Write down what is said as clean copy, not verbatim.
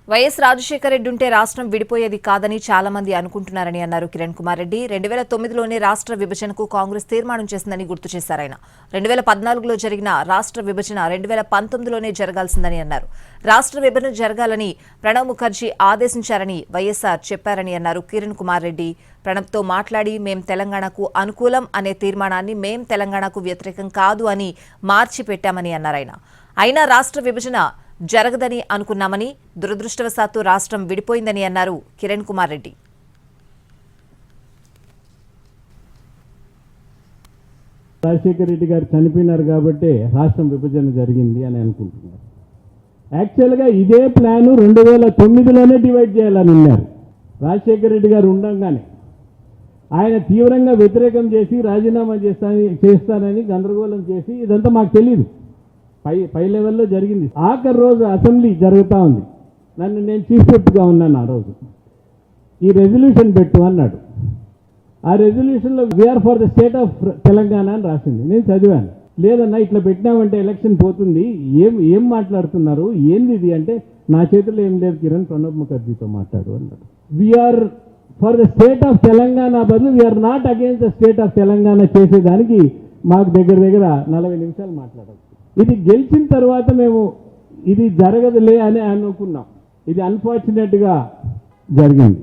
YS Rajasekhara Reddy ఉంటే రాష్ట్రం విడిపోయేది కాదని చాలా మంది అనుకుంటున్నారని అన్నారు కిరణ్ కుమార్ రెడ్డి. 2009లోనే రాష్ట్ర విభజనకు కాంగ్రెస్ తీర్మానం చేసిందని గుర్తు చేశారు ఆయన. 2014లో జరిగిన రాష్ట్ర విభజన 2019లోనే జరగాల్సిందని అన్నారు. రాష్ట్ర విభజన జరగాలని ప్రణబ్ ముఖర్జీ ఆదేశించారని వైఎస్ఆర్ చెప్పారని అన్నారు కిరణ్ కుమార్ రెడ్డి. ప్రణబ్తో మాట్లాడి మేం తెలంగాణకు అనుకూలం అనే తీర్మానాన్ని మేం తెలంగాణకు వ్యతిరేకం కాదు అని మార్చి పెట్టామని అన్నారు ఆయన. అయినా రాష్ట్ర విభజన జరగదని అనుకున్నామని, దురదృష్టవశాత్తు రాష్ట్రం విడిపోయిందని అన్నారు కిరణ్ కుమార్ రెడ్డి. రాజశేఖర రెడ్డి గారు చనిపోయినారు కాబట్టి రాష్ట్రం విభజన జరిగింది అని అనుకుంటున్నారు. యాక్చువల్గా ఇదే ప్లాను 2009లోనే డివైడ్ చేయాలని ఉన్నారు. రాజశేఖర రెడ్డి గారు ఉండగానే ఆయన తీవ్రంగా వ్యతిరేకం చేసి రాజీనామా చేస్తానని గందరగోళం చేసి ఇదంతా మాకు తెలియదు. పై లెవెల్లో జరిగింది. ఆఖరి రోజు అసెంబ్లీ జరుగుతూ ఉంది. నేను చీఫ్ విప్గా ఉన్నాను. ఆ రోజు ఈ రెజల్యూషన్ పెట్టు అన్నాడు. ఆ రెజల్యూషన్లో we're for the state of Telangana అని రాసింది. నేను చదివాను. లేదన్నా ఇట్లా పెట్టినామంటే ఎలక్షన్ పోతుంది, ఏం మాట్లాడుతున్నారు, ఏంది ఇది అంటే, నా చేతిలో ఏం లేదు కిరణ్, ప్రణబ్ ముఖర్జీతో మాట్లాడు అన్నాడు. We're for the state of Telangana బదులు we're not against the state of Telangana చేసేదానికి మాకు దగ్గర 40 నిమిషాలు మాట్లాడచ్చు. ఇది గెలిచిన తర్వాత మేము ఇది జరగదులే అని అనుకున్నాం. ఇది అన్ఫార్చునేట్గా జరిగింది.